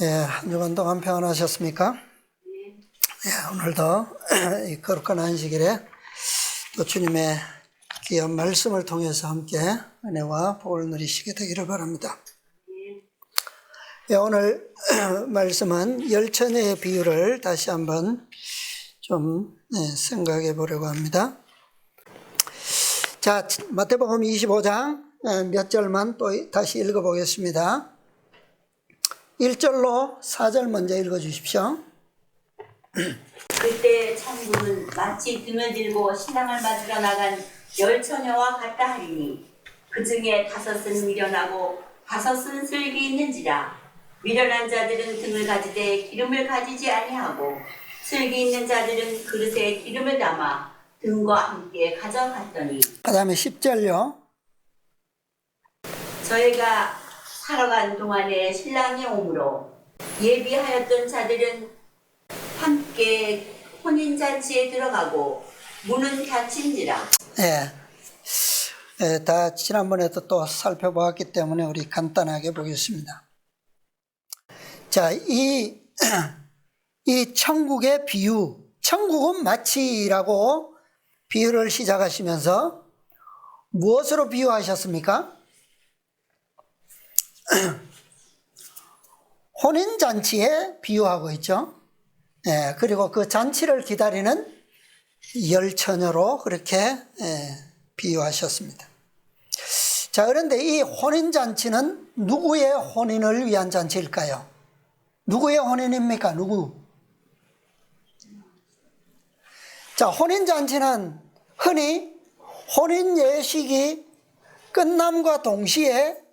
예, 한 주간 동안 평안하셨습니까? 예, 오늘도 이 거룩한 안식일에 또 주님의 귀한 말씀을 통해서 함께 은혜와 복을 누리시게 되기를 바랍니다. 예, 오늘 말씀은 열처녀의 비유를 다시 한번 좀 생각해 보려고 합니다. 자, 마태복음 25장 몇 절만 또 다시 읽어보겠습니다. 1절로 4절 먼저 읽어주십시오. 그때 천국은 마치 등을 들고 신랑을 맞으러 나간 열 처녀와 같다 하리니 그 중에 5은 미련하고 5은 슬기 있는지라. 미련한 자들은 등을 가지되 기름을 가지지 아니하고 슬기 있는 자들은 그릇에 기름을 담아 등과 함께 가져갔더니 그 다음에 10절요. 저희가 살아간 동안에 신랑이 오므로 예비하였던 자들은 함께 혼인잔치에 들어가고 문은 닫힌지라. 다 지난번에도 또 살펴보았기 때문에 우리 간단하게 보겠습니다. 자, 이 천국의 비유, 천국은 마치라고 비유를 시작하시면서 무엇으로 비유하셨습니까? 혼인잔치에 비유하고 있죠. 그리고 그 잔치를 기다리는 열처녀로 그렇게 비유하셨습니다. 자, 그런데 이 혼인잔치는 누구의 혼인을 위한 잔치일까요? 누구의 혼인입니까? 누구? 자, 혼인잔치는 흔히 혼인 예식이 끝남과 동시에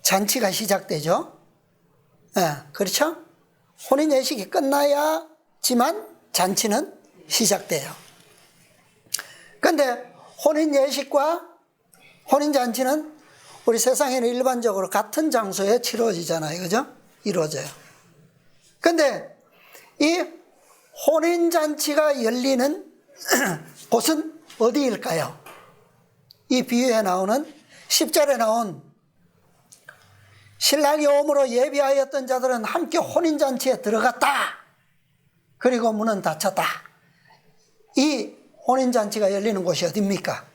잔치가 시작되죠. 그렇죠? 혼인 예식이 끝나야지만 잔치는 시작돼요. 그런데 혼인 예식과 혼인 잔치는 우리 세상에는 일반적으로 같은 장소에 치러지잖아요. 그죠? 이루어져요. 그런데 이 혼인 잔치가 열리는 곳은 어디일까요? 이 비유에 나오는 10절에 나온 신랑이 오므로 예비하였던 자들은 함께 혼인잔치에 들어갔다. 그리고 문은 닫혔다. 이 혼인잔치가 열리는 곳이 어디입니까?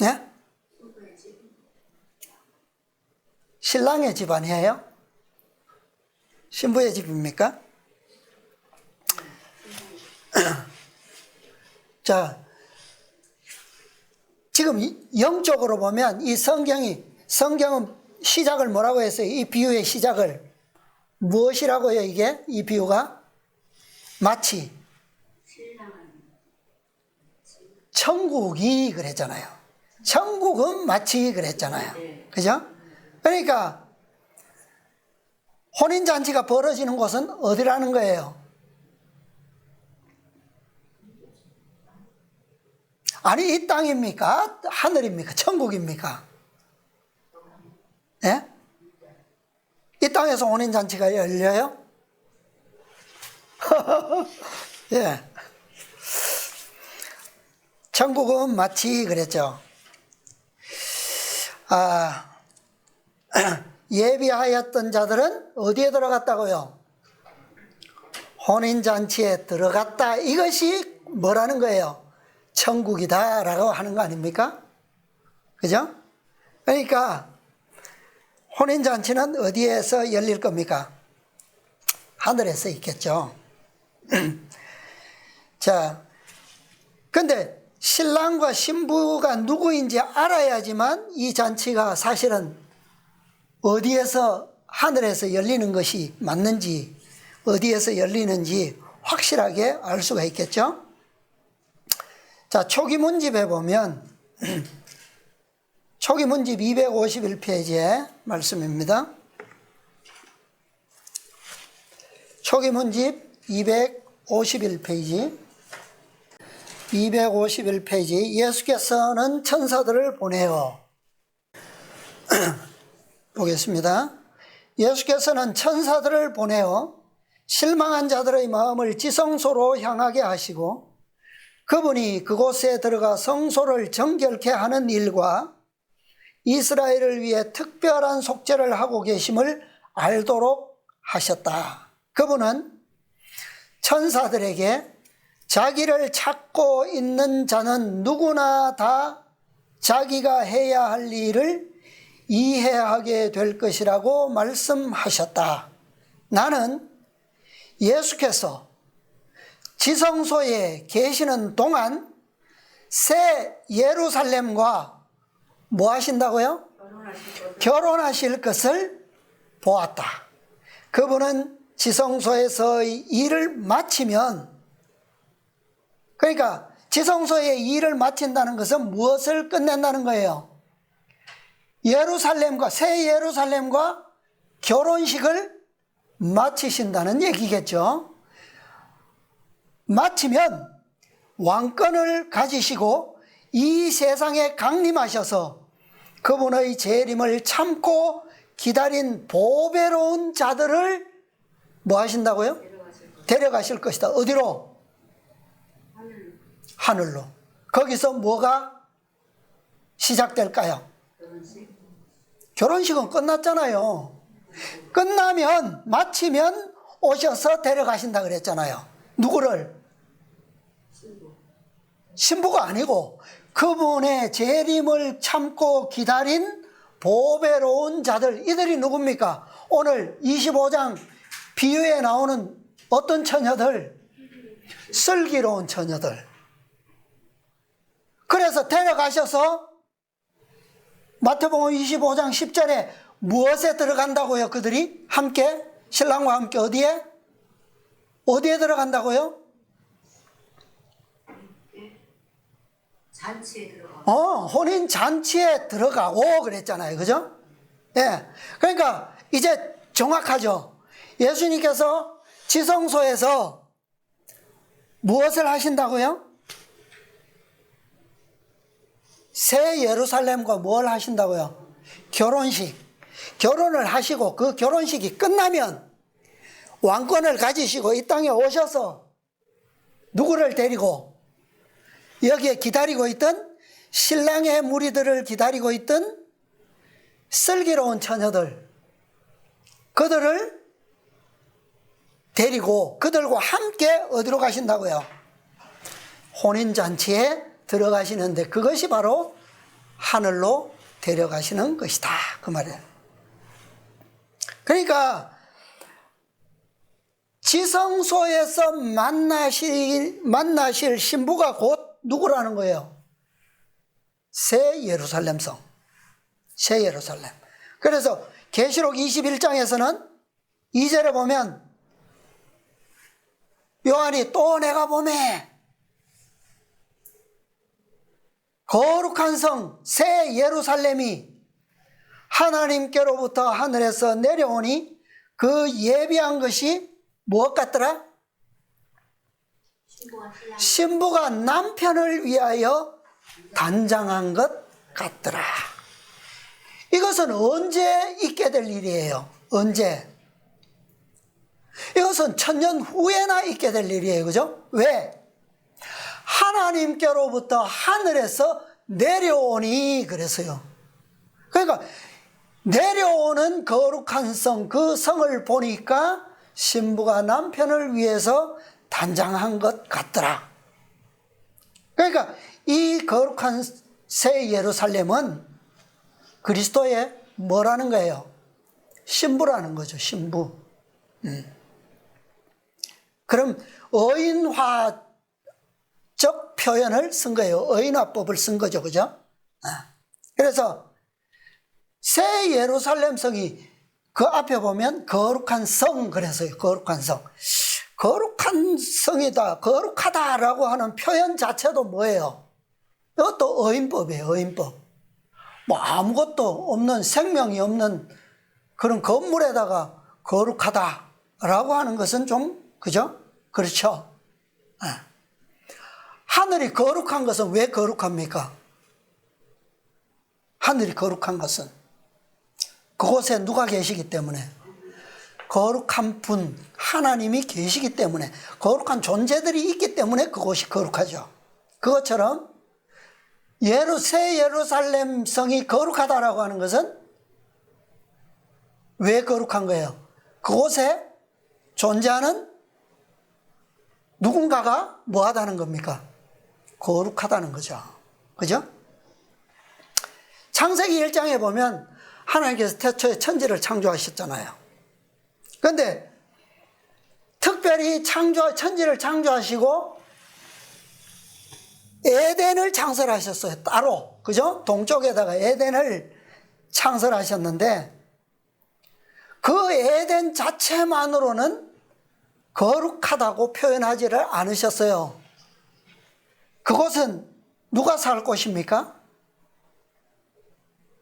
네? 신랑의 집 아니에요? 신부의 집입니까? 자, 지금 영적으로 보면 이 성경은 시작을 뭐라고 했어요? 이 비유의 시작을 무엇이라고요? 이게 이 비유가 마치 천국이 그랬잖아요. 천국은 마치 그랬잖아요. 그죠? 그러니까 혼인잔치가 벌어지는 곳은 어디라는 거예요? 아니, 이 땅입니까? 하늘입니까? 천국입니까? 예? 이 땅에서 혼인잔치가 열려요? 예. 천국은 마치 그랬죠. 예비하였던 자들은 어디에 들어갔다고요? 혼인잔치에 들어갔다. 이것이 뭐라는 거예요? 천국이다 라고 하는 거 아닙니까? 그죠? 그러니까 혼인잔치는 어디에서 열릴 겁니까? 하늘에서 있겠죠. 자, 근데 신랑과 신부가 누구인지 알아야지만 이 잔치가 사실은 어디에서 하늘에서 열리는 것이 맞는지 어디에서 열리는지 확실하게 알 수가 있겠죠. 자, 초기 문집에 보면 초기 문집 251페이지의 말씀입니다. 초기 문집 251페이지 예수께서는 천사들을 보내어 보겠습니다. 예수께서는 천사들을 보내어 실망한 자들의 마음을 지성소로 향하게 하시고 그분이 그곳에 들어가 성소를 정결케 하는 일과 이스라엘을 위해 특별한 속죄를 하고 계심을 알도록 하셨다. 그분은 천사들에게 자기를 찾고 있는 자는 누구나 다 자기가 해야 할 일을 이해하게 될 것이라고 말씀하셨다. 나는 예수께서 지성소에 계시는 동안 새 예루살렘과 뭐 하신다고요? 결혼하실 것을 보았다. 그분은 지성소에서의 일을 마치면, 그러니까 지성소의 일을 마친다는 것은 무엇을 끝낸다는 거예요? 예루살렘과, 새 예루살렘과 결혼식을 마치신다는 얘기겠죠. 마치면 왕권을 가지시고 이 세상에 강림하셔서 그분의 재림을 참고 기다린 보배로운 자들을 뭐 하신다고요? 데려가실 것이다. 어디로? 하늘로. 거기서 뭐가 시작될까요? 결혼식은 끝났잖아요. 끝나면, 마치면 오셔서 데려가신다 그랬잖아요. 누구를? 신부가 아니고 그분의 재림을 참고 기다린 보배로운 자들, 이들이 누굽니까? 오늘 25장 비유에 나오는 어떤 처녀들? 슬기로운 처녀들. 그래서 데려가셔서 마태복음 25장 10절에 무엇에 들어간다고요? 그들이 함께, 신랑과 함께 어디에? 어디에 들어간다고요? 잔치에 들어가. 혼인 잔치에 들어가고 그랬잖아요. 그죠? 예. 그러니까 이제 정확하죠. 예수님께서 지성소에서 무엇을 하신다고요? 새 예루살렘과 뭘 하신다고요? 결혼식. 결혼을 하시고 그 결혼식이 끝나면 왕권을 가지시고 이 땅에 오셔서 누구를 데리고 여기에 기다리고 있던 신랑의 무리들을 기다리고 있던 슬기로운 처녀들, 그들을 데리고 그들과 함께 어디로 가신다고요? 혼인잔치에 들어가시는데 그것이 바로 하늘로 데려가시는 것이다. 그 말이에요. 그러니까 지성소에서 만나실 신부가 곧 누구라는 거예요? 새 예루살렘 성. 새 예루살렘. 그래서 계시록 21장에서는 2절에 보면 요한이 또 내가 보매 거룩한 성 새 예루살렘이 하나님께로부터 하늘에서 내려오니 그 예비한 것이 무엇 같더라? 신부가 남편을 위하여 단장한 것 같더라. 이것은 언제 있게 될 일이에요? 언제? 이것은 천년 후에나 있게 될 일이에요. 그죠? 왜? 하나님께로부터 하늘에서 내려오니 그래서요. 그러니까 내려오는 거룩한 성, 그 성을 보니까 신부가 남편을 위해서 단장한 것 같더라. 그러니까 이 거룩한 새 예루살렘은 그리스도의 뭐라는 거예요? 신부라는 거죠. 신부. 그럼 어인화적 표현을 쓴 거예요. 어인화법을 쓴 거죠. 그죠? 그래서 새 예루살렘 성이 그 앞에 보면 거룩한 성 그래서요. 거룩한 성. 거룩한 성이다, 거룩하다라고 하는 표현 자체도 뭐예요? 이것도 어인법이에요. 어인법. 뭐 아무것도 없는, 생명이 없는 그런 건물에다가 거룩하다라고 하는 것은 좀, 그죠? 그렇죠? 하늘이 거룩한 것은 왜 거룩합니까? 하늘이 거룩한 것은 그곳에 누가 계시기 때문에, 거룩한 분 하나님이 계시기 때문에, 거룩한 존재들이 있기 때문에 그곳이 거룩하죠. 그것처럼 새 예루살렘 성이 거룩하다라고 하는 것은 왜 거룩한 거예요? 그곳에 존재하는 누군가가 뭐하다는 겁니까? 거룩하다는 거죠. 그죠? 창세기 1장에 보면 하나님께서 태초에 천지를 창조하셨잖아요. 그런데 특별히 천지를 창조하시고 에덴을 창설하셨어요. 따로. 그죠? 동쪽에다가 에덴을 창설하셨는데 그 에덴 자체만으로는 거룩하다고 표현하지를 않으셨어요. 그곳은 누가 살 곳입니까?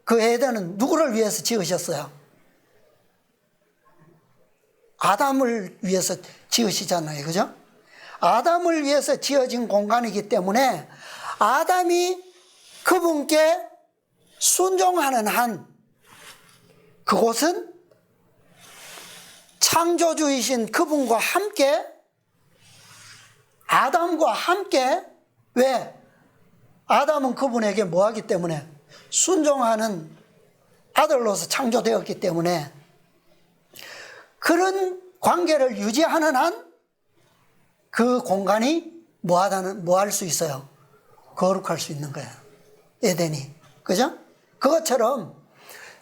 그 에덴은 누구를 위해서 지으셨어요? 아담을 위해서 지으시잖아요. 그죠? 아담을 위해서 지어진 공간이기 때문에 아담이 그분께 순종하는 한 그곳은 창조주이신 그분과 함께 아담과 함께 왜? 아담은 그분에게 뭐하기 때문에 순종하는 아들로서 창조되었기 때문에 그런 관계를 유지하는 한 그 공간이 뭐 할 수 있어요? 거룩할 수 있는 거예요. 에덴이. 그죠? 그것처럼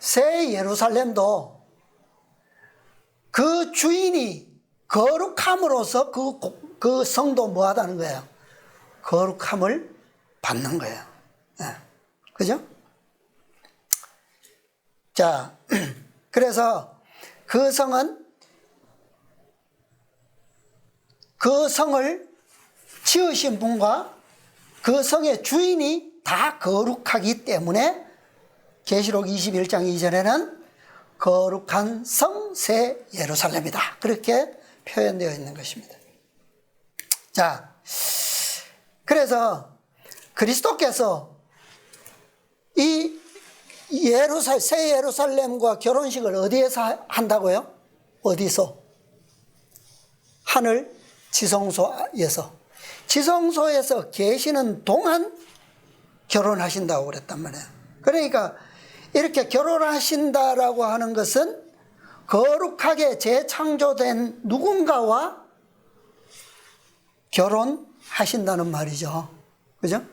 새 예루살렘도 그 주인이 거룩함으로써 그 성도 뭐 하다는 거예요? 거룩함을 받는 거예요. 네. 그죠? 자, 그래서 그 성을 지으신 분과 그 성의 주인이 다 거룩하기 때문에 계시록 21장 이전에는 거룩한 성 새 예루살렘이다. 그렇게 표현되어 있는 것입니다. 자, 그래서 그리스도께서 이 새 예루살렘과 결혼식을 어디에서 한다고요? 어디서? 하늘 지성소에서. 지성소에서 계시는 동안 결혼하신다고 그랬단 말이에요. 그러니까 이렇게 결혼하신다라고 하는 것은 거룩하게 재창조된 누군가와 결혼하신다는 말이죠. 그죠?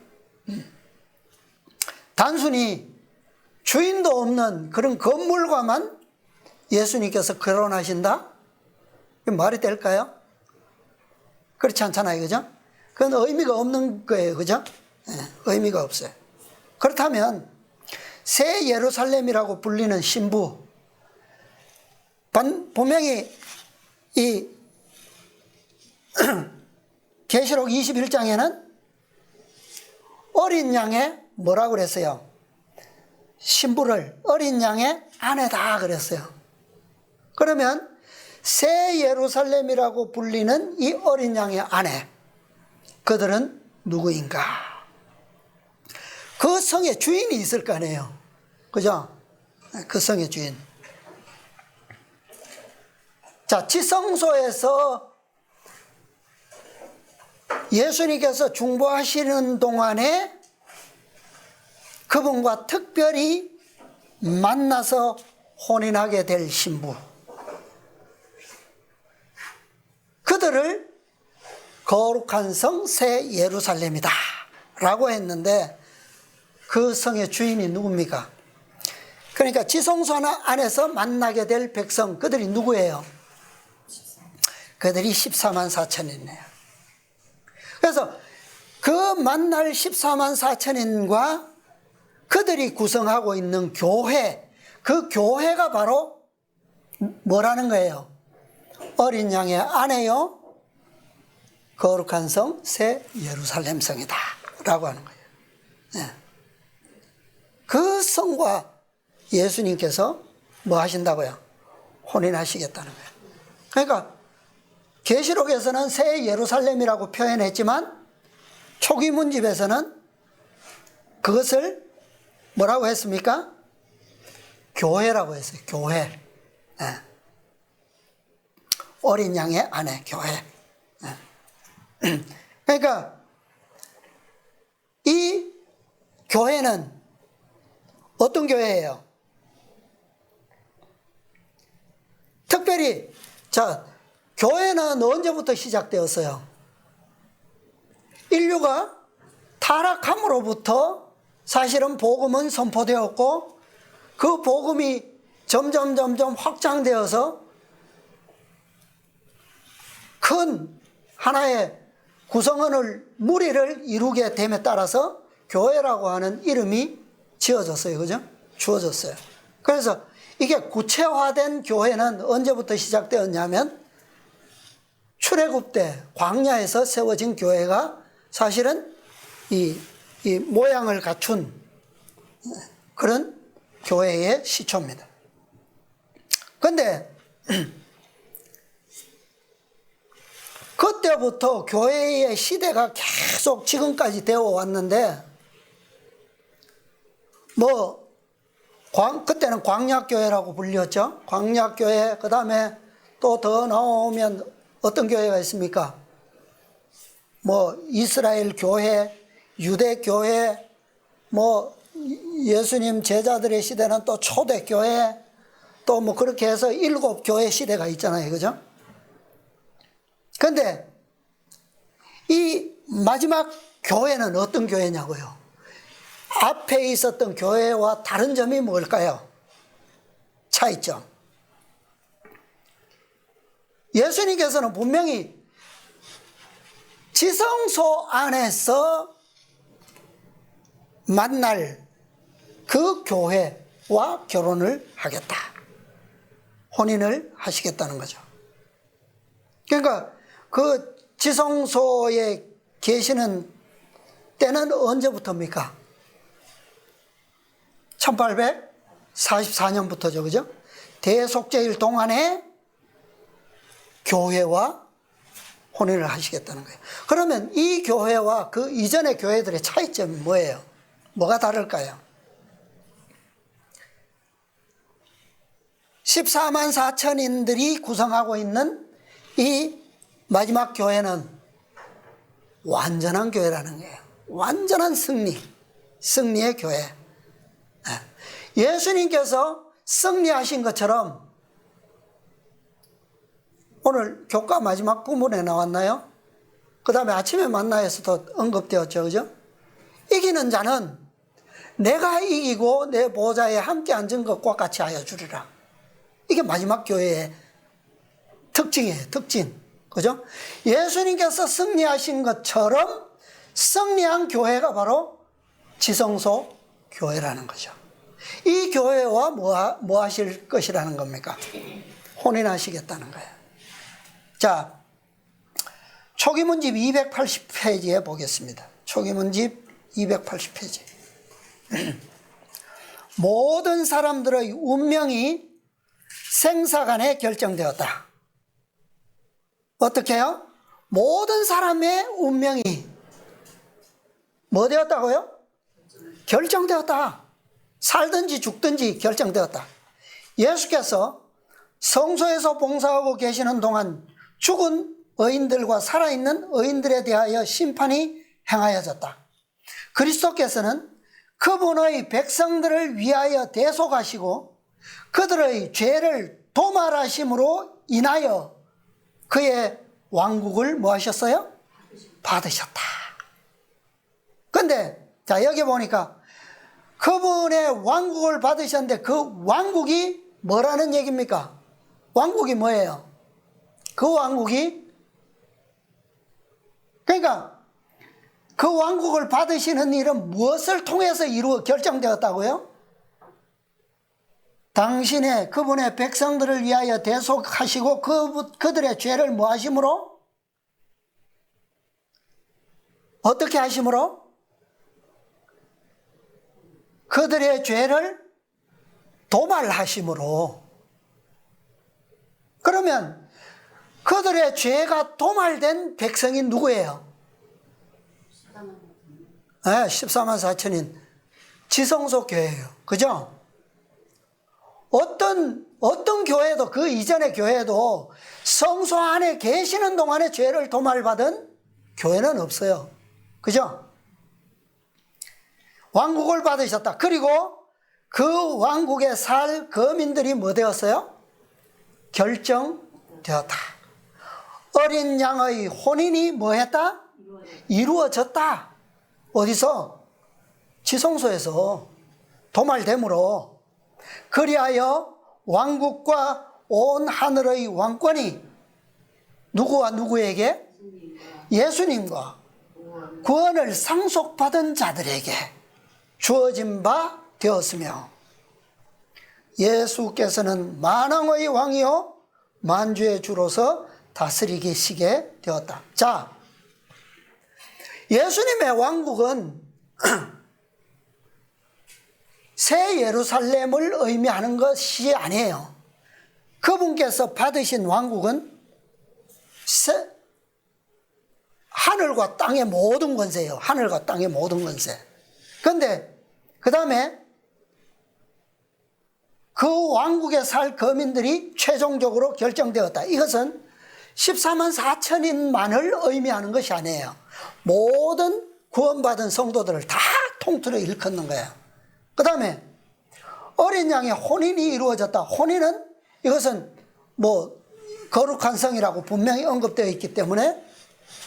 단순히 주인도 없는 그런 건물과만 예수님께서 결혼하신다? 말이 될까요? 그렇지 않잖아요. 그죠? 그건 의미가 없는 거예요. 그죠? 네, 의미가 없어요. 그렇다면 새 예루살렘이라고 불리는 신부, 분명히 이 계시록 21장에는 어린 양의 뭐라고 그랬어요? 신부를 어린 양의 아내다 그랬어요. 그러면 새 예루살렘이라고 불리는 이 어린 양의 아내, 그들은 누구인가? 그 성의 주인이 있을 거 아니에요. 그죠? 그 성의 주인. 자, 지성소에서 예수님께서 중보하시는 동안에 그분과 특별히 만나서 혼인하게 될 신부, 그들을 거룩한 성 새 예루살렘이다 라고 했는데 그 성의 주인이 누굽니까? 그러니까 지성소 안에서 만나게 될 백성, 그들이 누구예요? 그들이 14만 4천이네요. 그래서 그 만날 14만 4천인과 그들이 구성하고 있는 교회, 그 교회가 바로 뭐라는 거예요? 어린 양의 아내요, 거룩한 성 새 예루살렘 성이다 라고 하는 거예요. 네. 그 성과 예수님께서 뭐 하신다고요? 혼인하시겠다는 거예요. 그러니까 계시록에서는 새 예루살렘이라고 표현했지만 초기 문집에서는 그것을 뭐라고 했습니까? 교회라고 했어요. 교회. 네. 어린 양의 아내, 교회. 네. 그러니까 이 교회는 어떤 교회예요? 특별히 자, 교회는 언제부터 시작되었어요? 인류가 타락함으로부터 사실은 복음은 선포되었고 그 복음이 점점 확장되어서 큰 하나의 구성원을 무리를 이루게 됨에 따라서 교회라고 하는 이름이 지어졌어요. 그죠? 주어졌어요. 그래서 이게 구체화된 교회는 언제부터 시작되었냐면 출애굽 때 광야에서 세워진 교회가 사실은 이 모양을 갖춘 그런 교회의 시초입니다. 그런데 그때부터 교회의 시대가 계속 지금까지 되어 왔는데 그때는 광약교회라고 불렸죠. 광약교회, 그 다음에 또 더 나오면 어떤 교회가 있습니까? 이스라엘 교회, 유대 교회, 예수님 제자들의 시대는 또 초대교회, 또 그렇게 해서 7교회 시대가 있잖아요. 그죠? 근데 이 마지막 교회는 어떤 교회냐고요? 앞에 있었던 교회와 다른 점이 뭘까요? 차이점. 예수님께서는 분명히 지성소 안에서 만날 그 교회와 결혼을 하겠다. 혼인을 하시겠다는 거죠. 그러니까 그 지성소에 계시는 때는 언제부터입니까? 1844년부터죠. 그죠? 대속죄일 동안에 교회와 혼인을 하시겠다는 거예요. 그러면 이 교회와 그 이전의 교회들의 차이점이 뭐예요? 뭐가 다를까요? 14만 4천인들이 구성하고 있는 이 마지막 교회는 완전한 교회라는 거예요. 완전한 승리의 교회. 예수님께서 승리하신 것처럼 오늘 교과 마지막 부분에 나왔나요? 그 다음에 아침에 만나에서도 언급되었죠. 그죠? 이기는 자는 내가 이기고 내 보좌에 함께 앉은 것과 같이 하여 주리라. 이게 마지막 교회의 특징이에요. 특징. 그죠? 예수님께서 승리하신 것처럼 승리한 교회가 바로 지성소 교회라는 거죠. 이 교회와 뭐 하실 것이라는 겁니까? 혼인하시겠다는 거예요. 자, 초기문집 280페이지에 보겠습니다. 초기문집 280페이지. 모든 사람들의 운명이 생사간에 결정되었다. 어떻게 해요? 모든 사람의 운명이 뭐 되었다고요? 결정되었다. 살든지 죽든지 결정되었다. 예수께서 성소에서 봉사하고 계시는 동안 죽은 의인들과 살아있는 의인들에 대하여 심판이 행하여졌다. 그리스도께서는 그분의 백성들을 위하여 대속하시고 그들의 죄를 도말하심으로 인하여 그의 왕국을 뭐 하셨어요? 받으셨다. 근데 자, 여기 보니까 그분의 왕국을 받으셨는데 그 왕국이 뭐라는 얘기입니까? 왕국이 뭐예요? 그 왕국이, 그러니까 그 왕국을 받으시는 일은 무엇을 통해서 결정되었다고요? 당신의 그분의 백성들을 위하여 대속하시고 그들의 죄를 뭐 하심으로? 어떻게 하심으로? 그들의 죄를 도말하심으로. 그러면 그들의 죄가 도말된 백성이 누구예요? 14만 4천인 지성소 교회예요. 그죠? 어떤 교회도, 그 이전의 교회도 성소 안에 계시는 동안에 죄를 도말받은 교회는 없어요. 그죠? 왕국을 받으셨다. 그리고 그 왕국에 살 거민들이 뭐 되었어요? 결정되었다. 어린 양의 혼인이 뭐 했다? 이루어졌다. 어디서? 지성소에서 도말됨으로. 그리하여 왕국과 온 하늘의 왕권이 누구와 누구에게? 예수님과 구원을 상속받은 자들에게 주어진 바 되었으며, 예수께서는 만왕의 왕이요 만주의 주로서 다스리시게 되었다. 자, 예수님의 왕국은 새 예루살렘을 의미하는 것이 아니에요. 그분께서 받으신 왕국은 하늘과 땅의 모든 권세예요. 하늘과 땅의 모든 권세. 그런데 그 다음에 그 왕국에 살 거민들이 최종적으로 결정되었다. 이것은 14만 4천인만을 의미하는 것이 아니에요. 모든 구원받은 성도들을 다 통틀어 일컫는 거예요. 그 다음에 어린 양의 혼인이 이루어졌다. 혼인은 이것은 뭐 거룩한 성이라고 분명히 언급되어 있기 때문에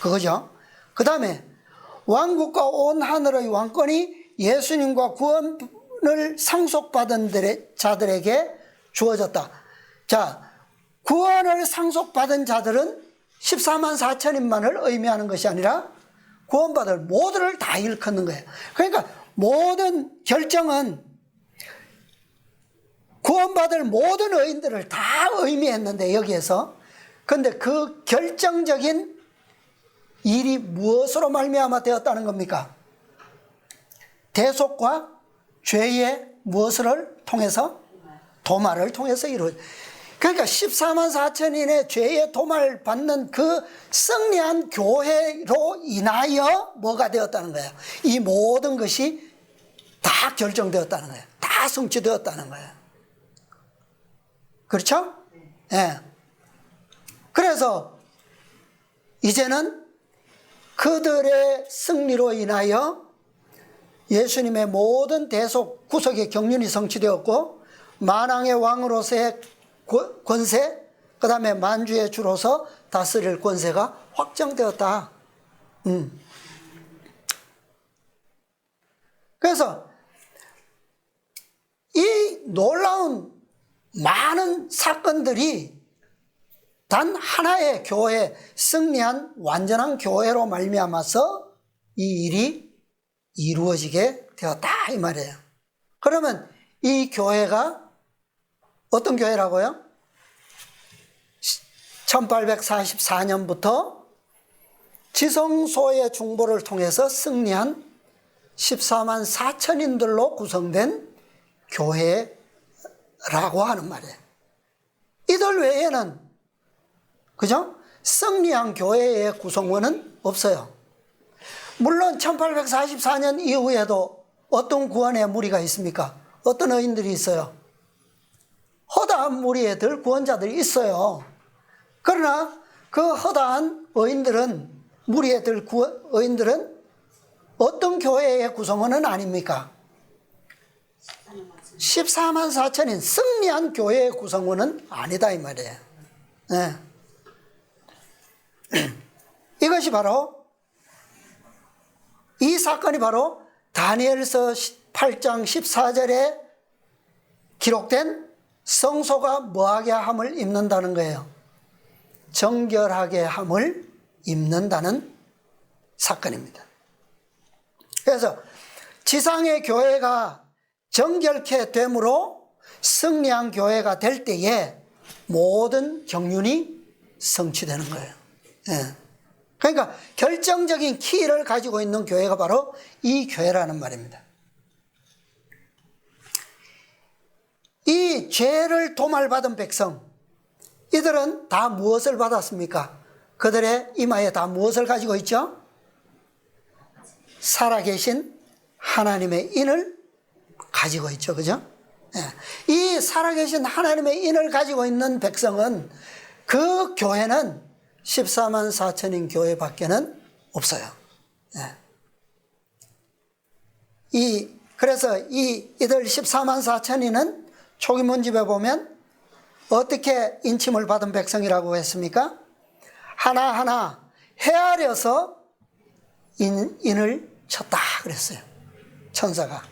그거죠. 그 다음에 왕국과 온 하늘의 왕권이 예수님과 구원을 상속받은 자들에게 주어졌다. 자, 구원을 상속받은 자들은 14만 4천인만을 의미하는 것이 아니라 구원받을 모두를 다 일컫는 거예요. 그러니까 모든 결정은 구원받을 모든 의인들을 다 의미했는데 여기에서, 그런데 그 결정적인 일이 무엇으로 말미암아 되었다는 겁니까? 대속과 죄의 무엇을 통해서? 도말을 통해서 이루어져. 그러니까 14만 4천인의 죄의 도말 받는 그 승리한 교회로 인하여 뭐가 되었다는 거예요? 이 모든 것이 다 결정되었다는 거예요. 다 성취되었다는 거예요. 그렇죠? 예. 네. 그래서 이제는 그들의 승리로 인하여 예수님의 모든 대속 구속의 경륜이 성취되었고, 만왕의 왕으로서의 권세, 그 다음에 만주의 주로서 다스릴 권세가 확정되었다. 그래서 이 놀라운 많은 사건들이 단 하나의 교회, 승리한 완전한 교회로 말미암아서 이 일이 이루어지게 되었다 이 말이에요. 그러면 이 교회가 어떤 교회라고요? 1844년부터 지성소의 중보를 통해서 승리한 14만 4천인들로 구성된 교회라고 하는 말이에요. 이들 외에는, 그죠? 승리한 교회의 구성원은 없어요. 물론 1844년 이후에도 어떤 구원의 무리가 있습니까? 어떤 의인들이 있어요? 허다한 무리들, 구원자들이 있어요. 그러나 그 허다한 의인들은, 무리들 의인들은 어떤 교회의 구성원은 아닙니까? 14만 4천인 승리한 교회의 구성원은 아니다 이 말이에요. 네. 이것이 바로, 이 사건이 바로 다니엘서 8장 14절에 기록된 성소가 뭐하게 함을 입는다는 거예요. 정결하게 함을 입는다는 사건입니다. 그래서 지상의 교회가 정결케 됨으로 승리한 교회가 될 때에 모든 경륜이 성취되는 거예요. 예. 그러니까 결정적인 키를 가지고 있는 교회가 바로 이 교회라는 말입니다. 이 죄를 도말받은 백성, 이들은 다 무엇을 받았습니까? 그들의 이마에 다 무엇을 가지고 있죠? 살아계신 하나님의 인을 가지고 있죠. 그죠? 예. 이 살아계신 하나님의 인을 가지고 있는 백성은, 그 교회는 14만 4천인 교회밖에는 없어요. 예. 그래서 이들 14만 4천이는 초기문집에 보면 어떻게 인침을 받은 백성이라고 했습니까? 하나하나 헤아려서 인을 쳤다 그랬어요. 천사가.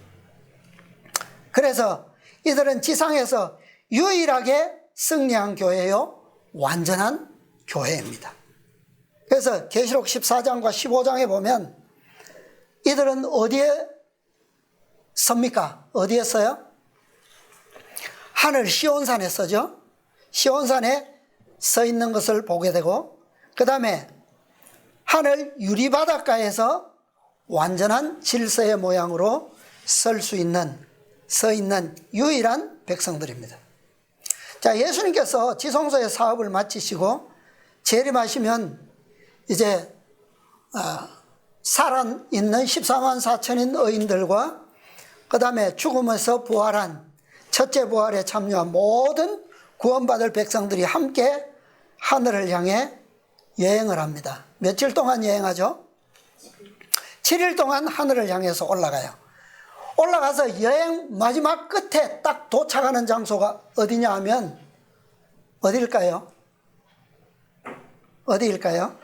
그래서 이들은 지상에서 유일하게 승리한 교회요, 완전한 교회입니다. 그래서 계시록 14장과 15장에 보면 이들은 어디에 섭니까? 어디에 서요? 하늘 시온산에 서죠. 시온산에 서 있는 것을 보게 되고, 그 다음에 하늘 유리바닷가에서 완전한 질서의 모양으로 서 있는 유일한 백성들입니다. 자, 예수님께서 지성소의 사업을 마치시고 재림하시면 이제 살아있는 14만 4천인 의인들과 그 다음에 죽음에서 부활한 첫째 부활에 참여한 모든 구원받을 백성들이 함께 하늘을 향해 여행을 합니다. 며칠 동안 여행하죠? 7일 동안 하늘을 향해서 올라가요. 올라가서 여행 마지막 끝에 딱 도착하는 장소가 어디냐 하면 어디일까요? 어디일까요?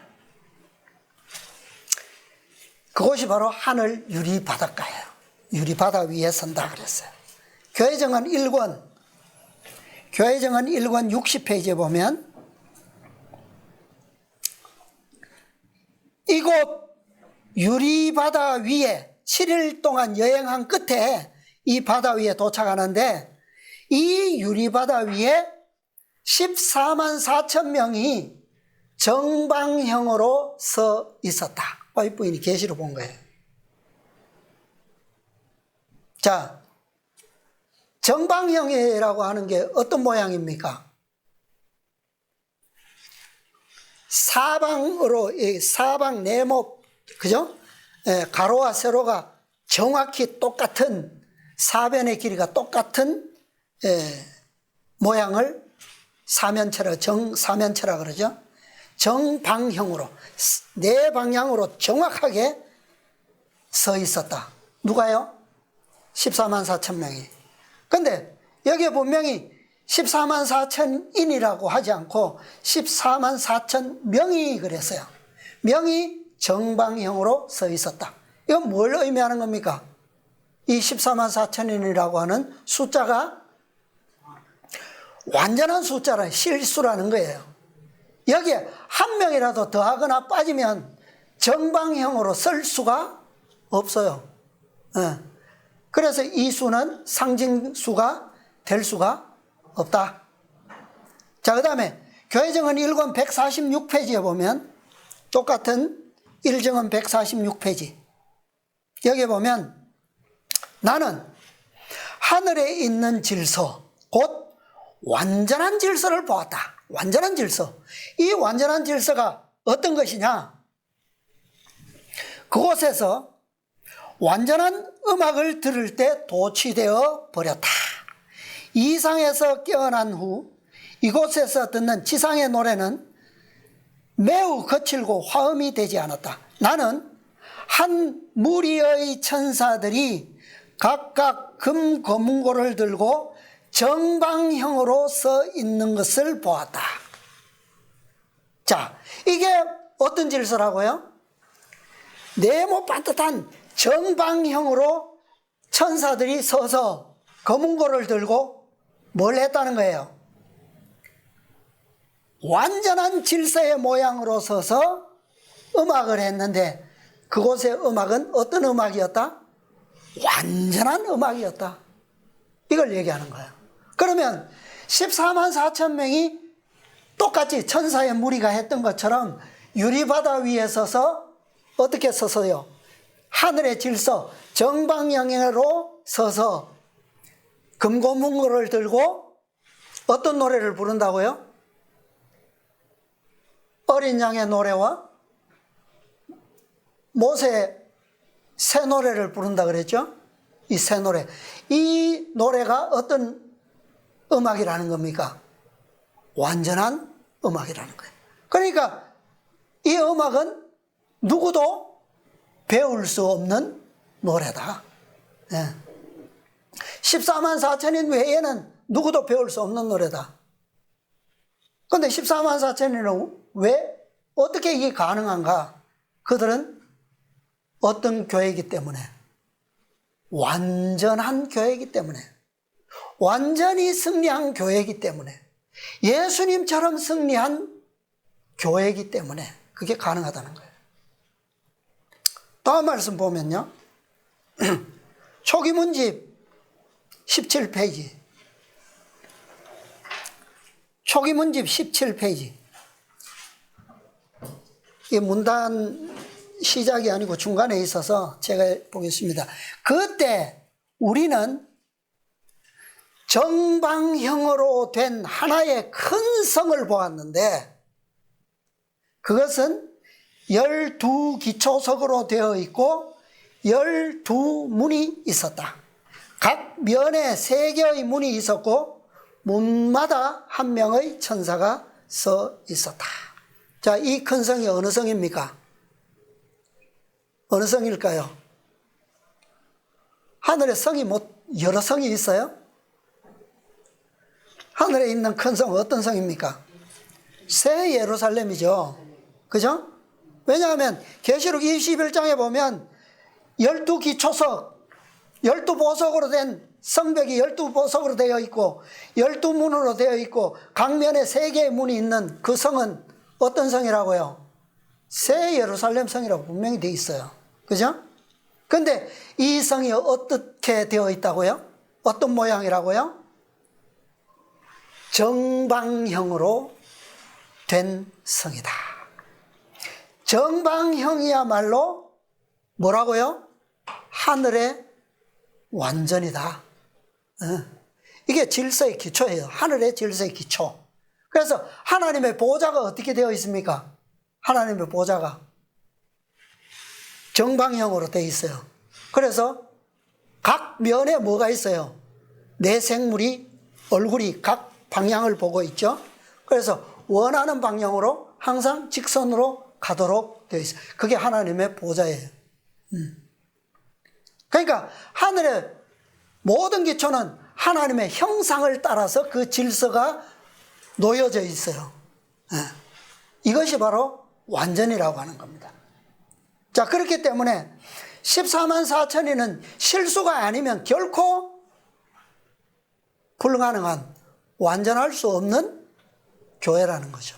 그곳이 바로 하늘 유리바닷가예요. 유리바다 위에 선다 그랬어요. 교회정은 1권 60페이지에 보면 이곳 유리바다 위에 7일 동안 여행한 끝에 이 바다 위에 도착하는데, 이 유리바다 위에 14만 4천 명이 정방형으로 서 있었다. 와이프인이 계시로 본 거예요. 자, 정방형이라고 하는 게 어떤 모양입니까? 사방으로, 사방 네모, 그죠? 가로와 세로가 정확히 똑같은, 사변의 길이가 똑같은 모양을 정사면체라 그러죠. 정방형으로, 네 방향으로 정확하게 서 있었다. 누가요? 14만 4천 명이. 근데 여기에 분명히 14만 4천인이라고 하지 않고 14만 4천 명이 그랬어요. 명이 정방형으로 서 있었다. 이건 뭘 의미하는 겁니까? 이 14만 4천인이라고 하는 숫자가 완전한 숫자라, 실수라는 거예요. 여기에 한 명이라도 더하거나 빠지면 정방형으로 설 수가 없어요. 그래서 이 수는 상징수가 될 수가 없다. 자, 그 다음에 교회정은 1권 146페이지에 보면 똑같은 1정은 146페이지. 여기에 보면 나는 하늘에 있는 질서, 곧 완전한 질서를 보았다. 완전한 질서. 이 완전한 질서가 어떤 것이냐? 그곳에서 완전한 음악을 들을 때 도취되어 버렸다. 이상에서 깨어난 후 이곳에서 듣는 지상의 노래는 매우 거칠고 화음이 되지 않았다. 나는 한 무리의 천사들이 각각 금 거문고를 들고 정방형으로 서 있는 것을 보았다. 자, 이게 어떤 질서라고요? 네모 반듯한 정방형으로 천사들이 서서 거문고를 들고 뭘 했다는 거예요? 완전한 질서의 모양으로 서서 음악을 했는데, 그곳의 음악은 어떤 음악이었다? 완전한 음악이었다. 이걸 얘기하는 거예요. 그러면 14만 4천 명이 똑같이 천사의 무리가 했던 것처럼 유리바다 위에 서서 어떻게 서서요? 하늘의 질서, 정방향으로 서서 금고문고를 들고 어떤 노래를 부른다고요? 어린 양의 노래와 모세의 새 노래를 부른다 그랬죠? 이 새 노래. 이 노래가 어떤 음악이라는 겁니까? 완전한 음악이라는 거예요. 그러니까 이 음악은 누구도 배울 수 없는 노래다. 예. 14만 4천인 외에는 누구도 배울 수 없는 노래다. 그런데 14만 4천인은 왜 어떻게 이게 가능한가? 그들은 어떤 교회이기 때문에, 완전한 교회이기 때문에, 완전히 승리한 교회이기 때문에, 예수님처럼 승리한 교회이기 때문에 그게 가능하다는 거예요. 다음 말씀 보면요. 초기문집 17페이지. 초기문집 17페이지. 이 문단 시작이 아니고 중간에 있어서 제가 보겠습니다. 그때 우리는 정방형으로 된 하나의 큰 성을 보았는데 그것은 12기초석으로 되어 있고 12문이 있었다. 각 면에 3개의 문이 있었고 문마다 한 명의 천사가 서 있었다. 자, 이 큰 성이 어느 성입니까? 어느 성일까요? 하늘에 성이 여러 성이 있어요? 하늘에 있는 큰 성 어떤 성입니까? 새 예루살렘이죠. 그죠? 왜냐하면 계시록 21장에 보면 12기초석, 12보석으로 된 성벽이 12보석으로 되어 있고 12문으로 되어 있고 각면에 3개의 문이 있는 그 성은 어떤 성이라고요? 새 예루살렘 성이라고 분명히 되어 있어요. 그죠? 근데 이 성이 어떻게 되어 있다고요? 어떤 모양이라고요? 정방형으로 된 성이다. 정방형이야말로 뭐라고요? 하늘의 완전이다. 이게 질서의 기초예요. 하늘의 질서의 기초. 그래서 하나님의 보좌가 어떻게 되어 있습니까? 하나님의 보좌가 정방형으로 되어 있어요. 그래서 각 면에 뭐가 있어요? 네 생물이 얼굴이 각 방향을 보고 있죠. 그래서 원하는 방향으로 항상 직선으로 가도록 되어 있어요. 그게 하나님의 보좌예요. 그러니까 하늘의 모든 기초는 하나님의 형상을 따라서 그 질서가 놓여져 있어요. 이것이 바로 완전이라고 하는 겁니다. 자, 그렇기 때문에 14만 4천이는 실수가 아니면 결코 불가능한, 완전할 수 없는 교회라는 거죠.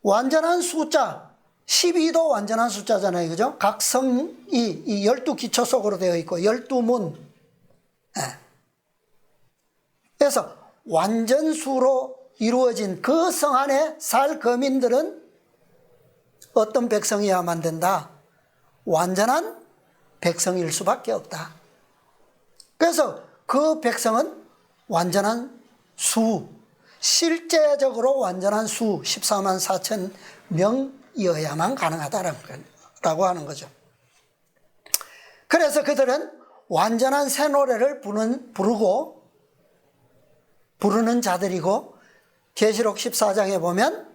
완전한 숫자, 12도 완전한 숫자잖아요. 그죠? 각 성이 이 12기초석으로 되어 있고 12문. 그래서 완전수로 이루어진 그 성 안에 살 거민들은 어떤 백성이야만 된다? 완전한 백성일 수밖에 없다. 그래서 그 백성은 완전한 수, 실제적으로 완전한 수 14만 4천 명이어야만 가능하다라고 하는 거죠. 그래서 그들은 완전한 새 노래를 부르는 자들이고 계시록 14장에 보면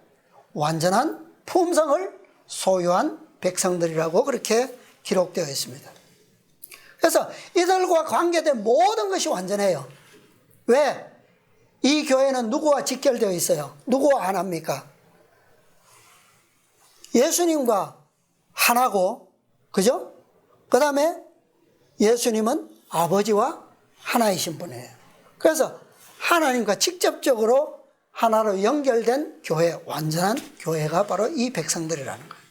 완전한 품성을 소유한 백성들이라고 그렇게 기록되어 있습니다. 그래서 이들과 관계된 모든 것이 완전해요. 왜? 이 교회는 누구와 직결되어 있어요? 누구와 하나입니까? 예수님과 하나고, 그죠? 그 다음에 예수님은 아버지와 하나이신 분이에요. 그래서 하나님과 직접적으로 하나로 연결된 교회, 완전한 교회가 바로 이 백성들이라는 거예요.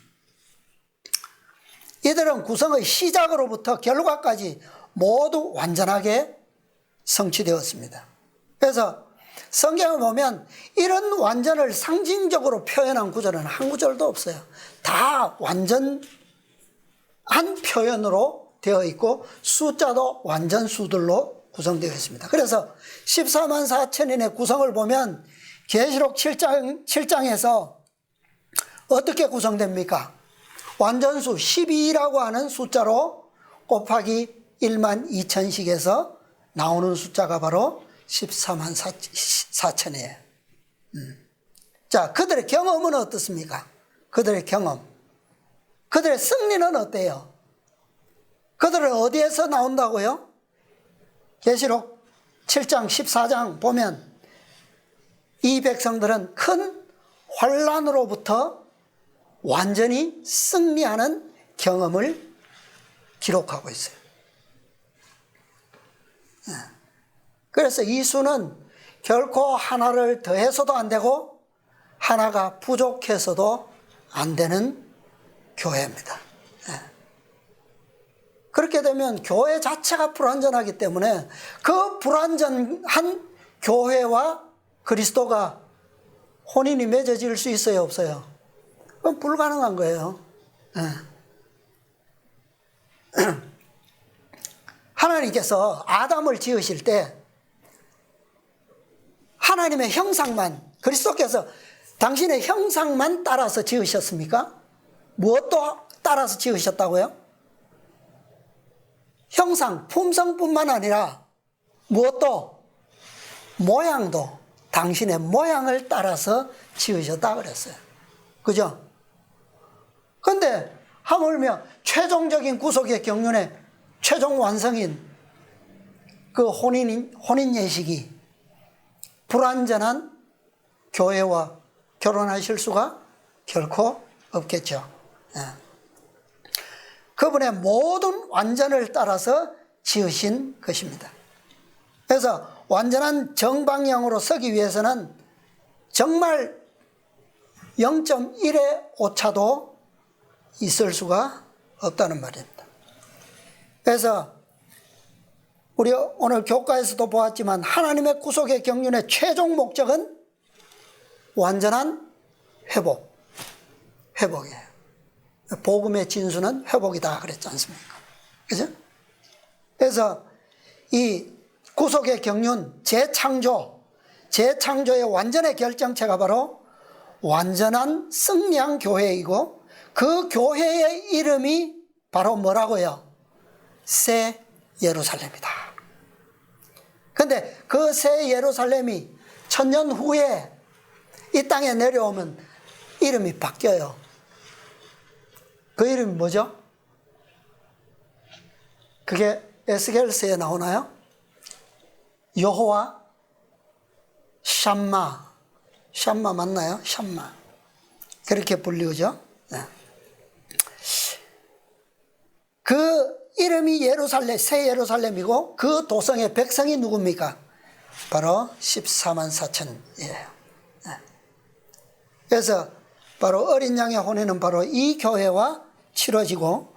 이들은 구성의 시작으로부터 결과까지 모두 완전하게 성취되었습니다. 그래서 성경을 보면 이런 완전을 상징적으로 표현한 구절은 한 구절도 없어요. 다 완전한 표현으로 되어 있고 숫자도 완전 수들로 구성되어 있습니다. 그래서 14만 4천인의 구성을 보면 계시록 7장에서 어떻게 구성됩니까? 완전수 12라고 하는 숫자로 곱하기 1만 2천씩에서 나오는 숫자가 바로 14만 4천이에요. 자, 그들의 경험은 어떻습니까? 그들의 경험. 그들의 승리는 어때요? 그들은 어디에서 나온다고요? 계시록 7장 14장 보면 이 백성들은 큰 환란으로부터 완전히 승리하는 경험을 기록하고 있어요. 그래서 이 수는 결코 하나를 더해서도 안 되고 하나가 부족해서도 안 되는 교회입니다. 그렇게 되면 교회 자체가 불완전하기 때문에 그 불완전한 교회와 그리스도가 혼인이 맺어질 수 있어요, 없어요? 그건 불가능한 거예요. 하나님께서 아담을 지으실 때 하나님의 형상만, 그리스도께서 당신의 형상만 따라서 지으셨습니까? 무엇도 따라서 지으셨다고요? 형상, 품성뿐만 아니라 무엇도, 모양도 당신의 모양을 따라서 지으셨다 그랬어요. 그죠? 근데 하물며 최종적인 구속의 경륜의 최종 완성인 그 혼인 예식이 불완전한 교회와 결혼하실 수가 결코 없겠죠. 그분의 모든 완전을 따라서 지으신 것입니다. 그래서 완전한 정방향으로 서기 위해서는 정말 0.1의 오차도 있을 수가 없다는 말입니다. 그래서 우리 오늘 교과에서도 보았지만 하나님의 구속의 경륜의 최종 목적은 완전한 회복이에요. 복음의 진수는 회복이다 그랬지 않습니까? 그죠? 그래서 이 구속의 경륜, 재창조의 완전의 결정체가 바로 완전한 승리한 교회이고 그 교회의 이름이 바로 뭐라고요? 새 예루살렘이다. 근데 그 새 예루살렘이 1000년 후에 이 땅에 내려오면 이름이 바뀌어요. 그 이름이 뭐죠? 그게 에스겔서에 나오나요? 여호와 샴마 맞나요? 샴마 그렇게 불리우죠. 그 이름이 예루살렘, 새 예루살렘이고 그 도성의 백성이 누굽니까? 바로 14만 4천이에요. 그래서 바로 어린 양의 혼인은 바로 이 교회와 치러지고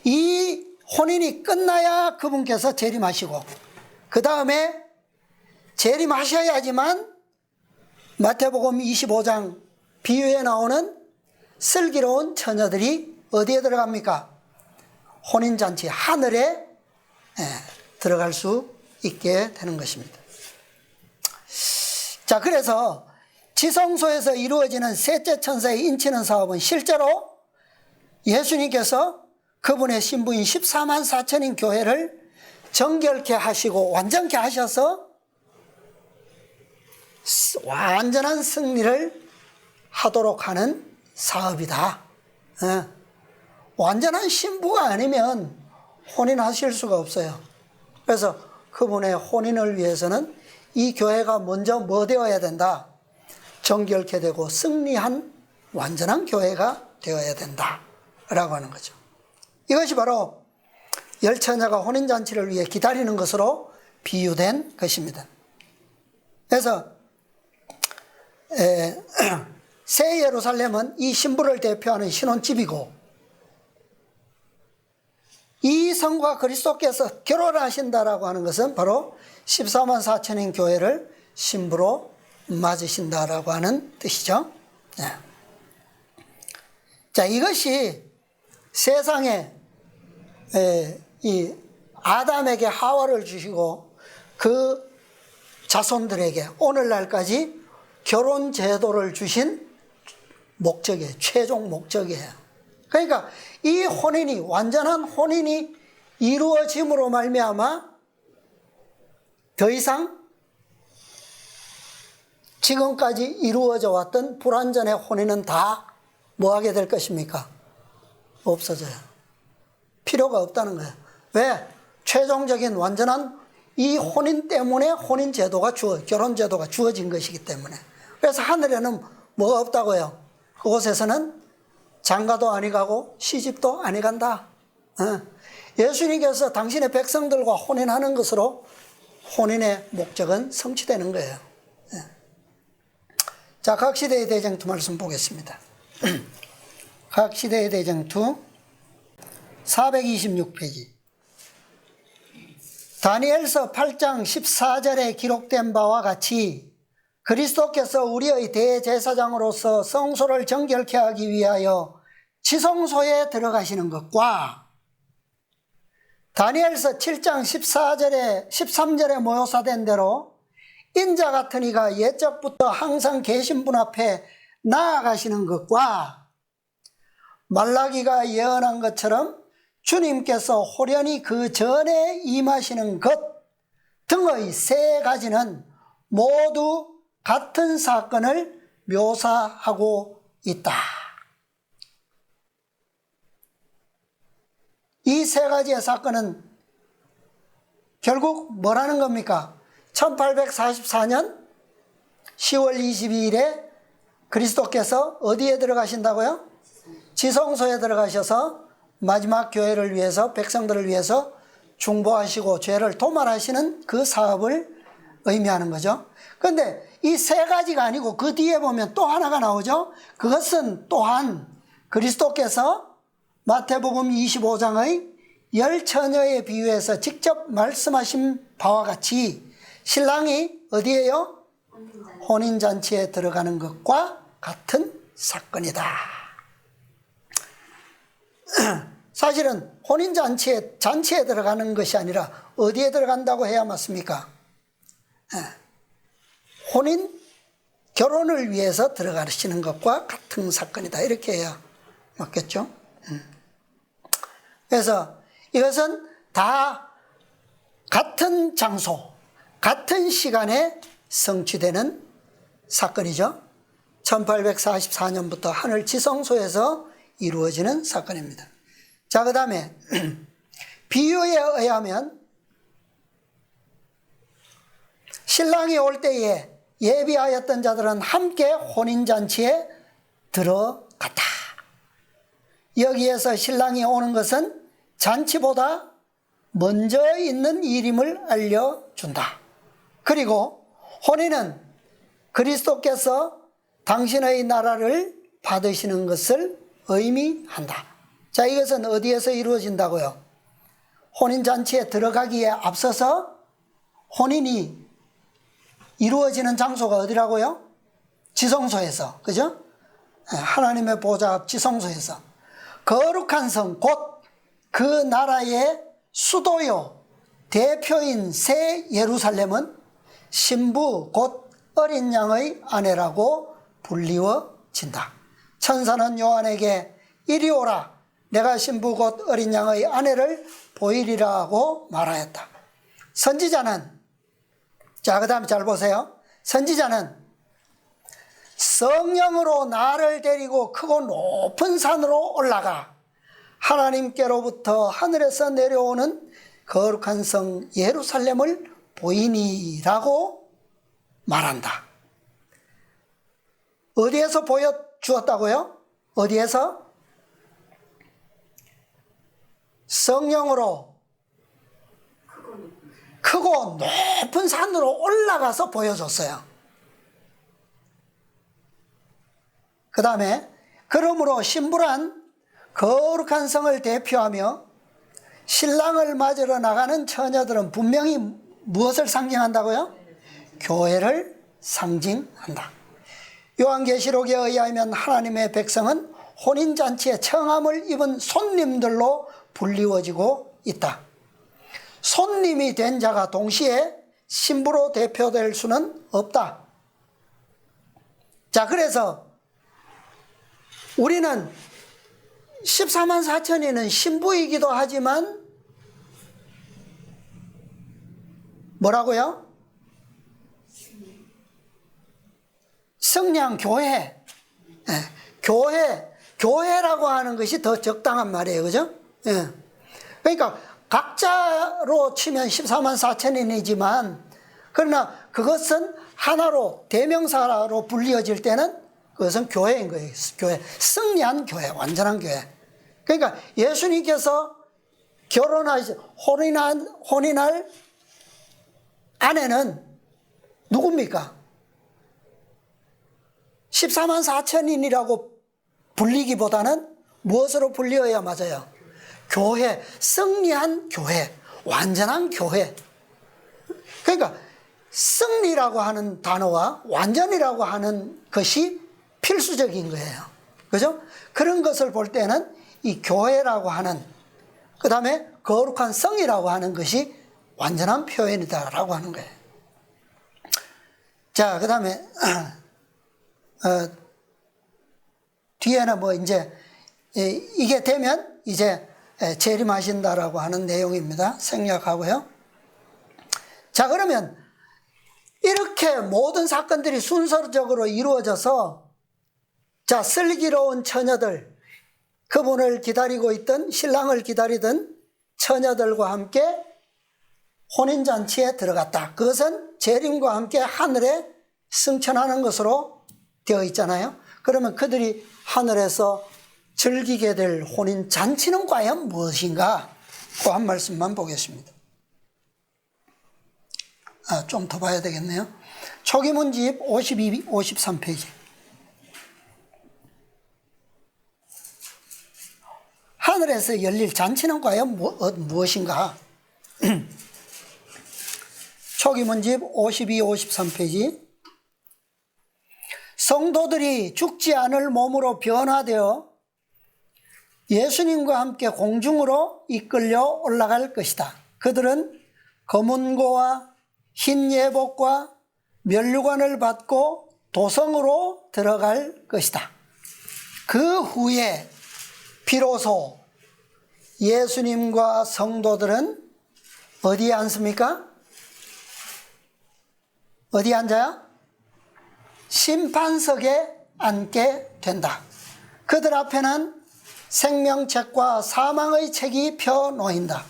이 혼인이 끝나야 그분께서 재림하시고 그 다음에 재림하셔야지만 마태복음 25장 비유에 나오는 슬기로운 처녀들이 어디에 들어갑니까? 혼인잔치 하늘에 들어갈 수 있게 되는 것입니다. 자, 그래서 지성소에서 이루어지는 셋째 천사의 인치는 사업은 실제로 예수님께서 그분의 신부인 14만 4천인 교회를 정결케 하시고 완전케 하셔서 완전한 승리를 하도록 하는 사업이다. 완전한 신부가 아니면 혼인하실 수가 없어요. 그래서 그분의 혼인을 위해서는 이 교회가 먼저 뭐 되어야 된다? 정결케 되고 승리한 완전한 교회가 되어야 된다라고 하는 거죠. 이것이 바로 열처녀가 혼인잔치를 위해 기다리는 것으로 비유된 것입니다. 그래서 새 예루살렘은 이 신부를 대표하는 신혼집이고 이 성과 그리스도께서 결혼하신다라고 하는 것은 바로 14만 4천인 교회를 신부로 맞으신다라고 하는 뜻이죠. 자, 이것이 세상에 이 아담에게 하와를 주시고 그 자손들에게 오늘날까지 결혼 제도를 주신 목적이에요. 최종 목적이에요. 그러니까 이 혼인이 완전한 혼인이 이루어짐으로 말미암아 더 이상 지금까지 이루어져 왔던 불완전의 혼인은 다 뭐 하게 될 것입니까? 없어져요. 필요가 없다는 거예요. 왜? 최종적인 완전한 이 혼인 때문에 혼인 제도가 결혼 제도가 주어진 것이기 때문에. 그래서 하늘에는 뭐가 없다고요? 그곳에서는 장가도 아니 가고 시집도 아니 간다. 예수님께서 당신의 백성들과 혼인하는 것으로 혼인의 목적은 성취되는 거예요. 자, 각 시대의 대쟁투 말씀 보겠습니다. 각 시대의 대쟁투 426페이지. 다니엘서 8장 14절에 기록된 바와 같이 그리스도께서 우리의 대제사장으로서 성소를 정결케 하기 위하여 지성소에 들어가시는 것과 다니엘서 7장 13절에 모요사된 대로 인자 같은 이가 옛적부터 항상 계신 분 앞에 나아가시는 것과 말라기가 예언한 것처럼 주님께서 호련히 그 전에 임하시는 것 등의 세 가지는 모두 같은 사건을 묘사하고 있다. 이 세 가지의 사건은 결국 뭐라는 겁니까? 1844년 10월 22일에 그리스도께서 어디에 들어가신다고요? 지성소에 들어가셔서 마지막 교회를 위해서, 백성들을 위해서 중보하시고 죄를 도말하시는 그 사업을 의미하는 거죠. 그런데 이 세 가지가 아니고 그 뒤에 보면 또 하나가 나오죠. 그것은 또한 그리스도께서 마태복음 25장의 10처녀에 비유해서 직접 말씀하신 바와 같이 신랑이 어디에요? 혼인잔치에 들어가는 것과 같은 사건이다. 사실은 혼인잔치에 들어가는 것이 아니라 어디에 들어간다고 해야 맞습니까? 결혼을 위해서 들어가시는 것과 같은 사건이다. 이렇게 해야 맞겠죠? 그래서 이것은 다 같은 장소, 같은 시간에 성취되는 사건이죠. 1844년부터 하늘 지성소에서 이루어지는 사건입니다. 자, 그 다음에 비유에 의하면 신랑이 올 때에 예비하였던 자들은 함께 혼인잔치에 들어갔다. 여기에서 신랑이 오는 것은 잔치보다 먼저 있는 일임을 알려준다. 그리고 혼인은 그리스도께서 당신의 나라를 받으시는 것을 의미한다. 자, 이것은 어디에서 이루어진다고요? 혼인잔치에 들어가기에 앞서서 혼인이 이루어지는 장소가 어디라고요? 지성소에서, 그죠? 하나님의 보좌 앞 지성소에서. 거룩한 성, 곧 그 나라의 수도요 대표인 새 예루살렘은 신부 곧 어린 양의 아내라고 불리워진다. 천사는 요한에게 이리 오라, 내가 신부 곧 어린 양의 아내를 보이리라고 말하였다. 선지자는, 자, 그 다음에 잘 보세요. 선지자는 성령으로 나를 데리고 크고 높은 산으로 올라가 하나님께로부터 하늘에서 내려오는 거룩한 성 예루살렘을 보이니라고 말한다. 어디에서 보여주었다고요? 어디에서? 성령으로 크고 높은 산으로 올라가서 보여줬어요. 그 다음에 그러므로 신부란 거룩한 성을 대표하며 신랑을 맞으러 나가는 처녀들은 분명히 무엇을 상징한다고요? 교회를 상징한다. 요한계시록에 의하면 하나님의 백성은 혼인잔치에 청함을 입은 손님들로 불리워지고 있다. 손님이 된 자가 동시에 신부로 대표될 수는 없다. 자, 그래서 우리는 14만 4천이는 신부이기도 하지만 뭐라고요? 성령 교회. 교회라고 하는 것이 더 적당한 말이에요. 그죠? 그러니까 각자로 치면 14만 4천인이지만 그러나 그것은 하나로 대명사로 불리어질 때는 그것은 교회인 거예요. 교회. 승리한 교회, 완전한 교회. 그러니까 예수님께서 혼인할 아내는 누굽니까? 14만 4천인이라고 불리기보다는 무엇으로 불리어야 맞아요? 교회, 승리한 교회, 완전한 교회. 그러니까 승리라고 하는 단어와 완전이라고 하는 것이 필수적인 거예요. 그죠? 그런 것을 볼 때는 이 교회라고 하는, 그 다음에 거룩한 성이라고 하는 것이 완전한 표현이다라고 하는 거예요. 자, 그 다음에 뒤에는 뭐 이제 이게 되면 이제 재림하신다라고 하는 내용입니다. 생략하고요. 자, 그러면 이렇게 모든 사건들이 순서적으로 이루어져서 자, 슬기로운 처녀들, 그분을 기다리고 있던, 신랑을 기다리던 처녀들과 함께 혼인잔치에 들어갔다. 그것은 재림과 함께 하늘에 승천하는 것으로 되어 있잖아요. 그러면 그들이 하늘에서 즐기게 될 혼인잔치는 과연 무엇인가? 그 한 말씀만 보겠습니다. 좀 더 봐야 되겠네요. 초기문집 52, 53페이지. 하늘에서 열릴 잔치는 과연 무엇인가? 초기문집 52, 53페이지. 성도들이 죽지 않을 몸으로 변화되어 예수님과 함께 공중으로 이끌려 올라갈 것이다. 그들은 검은고와 흰 예복과 면류관을 받고 도성으로 들어갈 것이다. 그 후에 비로소 예수님과 성도들은 어디에 앉습니까? 어디에 앉아요? 심판석에 앉게 된다. 그들 앞에는 생명책과 사망의 책이 펴놓인다.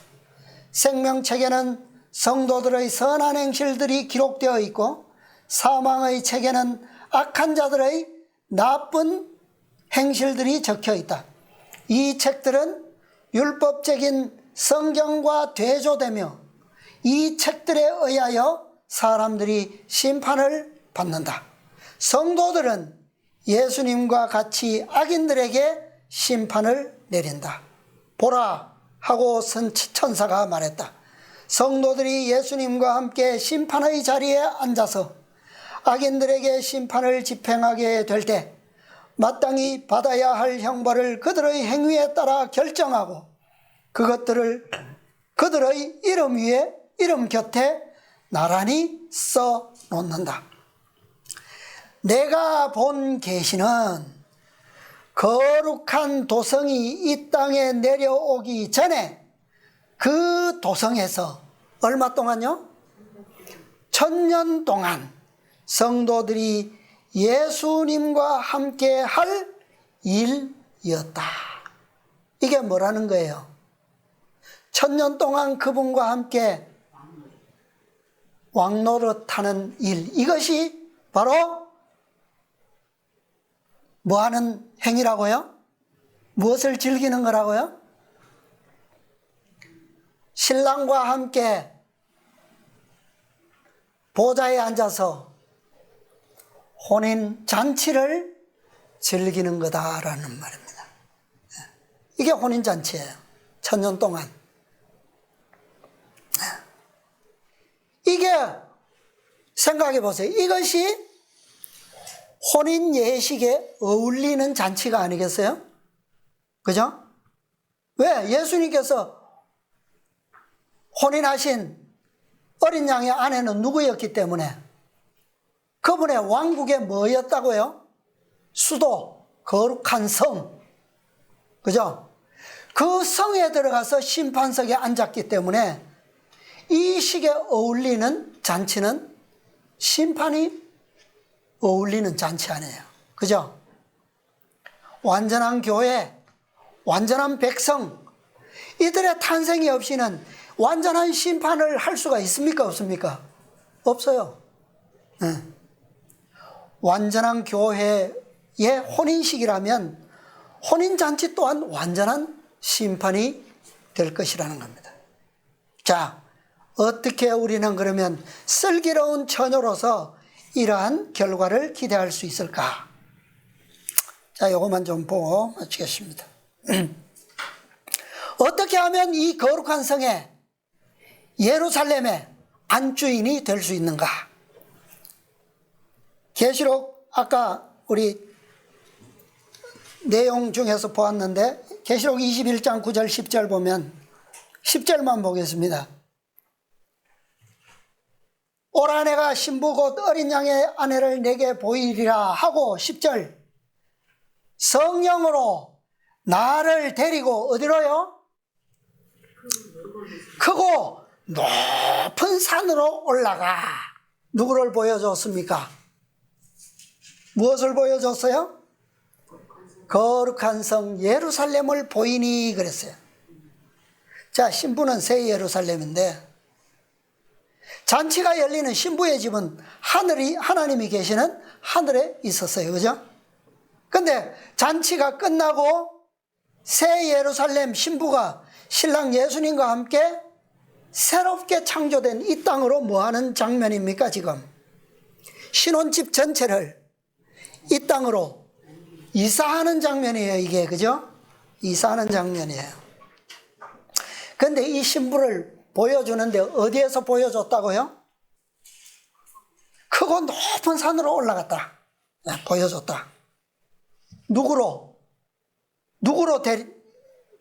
생명책에는 성도들의 선한 행실들이 기록되어 있고 사망의 책에는 악한 자들의 나쁜 행실들이 적혀 있다. 이 책들은 율법적인 성경과 대조되며 이 책들에 의하여 사람들이 심판을 받는다. 성도들은 예수님과 같이 악인들에게 심판을 내린다. 보라 하고 천사가 말했다. 성도들이 예수님과 함께 심판의 자리에 앉아서 악인들에게 심판을 집행하게 될 때 마땅히 받아야 할 형벌을 그들의 행위에 따라 결정하고 그것들을 그들의 이름 위에 이름 곁에 나란히 써 놓는다. 내가 본 계시는 거룩한 도성이 이 땅에 내려오기 전에 그 도성에서 얼마 동안요? 1000년 동안 성도들이 예수님과 함께 할 일이었다. 이게 뭐라는 거예요? 1000년 동안 그분과 함께 왕노릇하는 일, 이것이 바로 뭐 하는 행위라고요? 무엇을 즐기는 거라고요? 신랑과 함께 보좌에 앉아서 혼인 잔치를 즐기는 거다라는 말입니다. 이게 혼인 잔치예요. 1000년 동안. 이게 생각해 보세요. 이것이 혼인 예식에 어울리는 잔치가 아니겠어요? 그죠? 왜? 예수님께서 혼인하신 어린 양의 아내는 누구였기 때문에 그분의 왕국에 뭐였다고요? 수도, 거룩한 성. 그죠? 그 성에 들어가서 심판석에 앉았기 때문에 이 시기에 어울리는 잔치는 심판이 어울리는 잔치 아니에요. 그죠? 완전한 교회, 완전한 백성, 이들의 탄생이 없이는 완전한 심판을 할 수가 있습니까? 없습니까? 없어요. 네. 완전한 교회의 혼인식이라면 혼인잔치 또한 완전한 심판이 될 것이라는 겁니다. 자, 어떻게 우리는 그러면 슬기로운 처녀로서 이러한 결과를 기대할 수 있을까? 자, 요것만 좀 보고 마치겠습니다. 어떻게 하면 이 거룩한 성에 예루살렘의 안주인이 될 수 있는가? 계시록 아까 우리 내용 중에서 보았는데 계시록 21장 9절 10절 보면 10절만 보겠습니다. 오라 내가 신부 곧 어린 양의 아내를 내게 보이리라 하고 10절 성령으로 나를 데리고 어디로요? 크고 높은 산으로 올라가. 누구를 보여줬습니까? 무엇을 보여줬어요? 거룩한 성 예루살렘을 보이니 그랬어요. 자, 신부는 새 예루살렘인데 잔치가 열리는 신부의 집은 하나님이 계시는 하늘에 있었어요. 그죠? 근데 잔치가 끝나고 새 예루살렘 신부가 신랑 예수님과 함께 새롭게 창조된 이 땅으로 뭐 하는 장면입니까, 지금? 신혼집 전체를 이 땅으로 이사하는 장면이에요, 이게. 그죠? 이사하는 장면이에요. 근데 이 신부를 보여주는데 어디에서 보여줬다고요? 크고 높은 산으로 올라갔다. 보여줬다. 누구로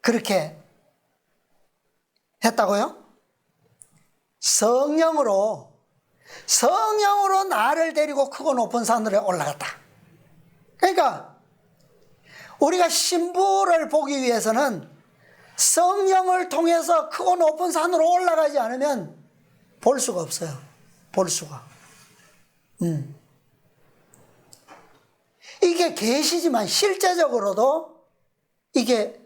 그렇게 했다고요? 성령으로 나를 데리고 크고 높은 산으로 올라갔다. 그러니까 우리가 신부를 보기 위해서는 성령을 통해서 크고 높은 산으로 올라가지 않으면 볼 수가 없어요. 볼 수가. 이게 계시지만 실제적으로도 이게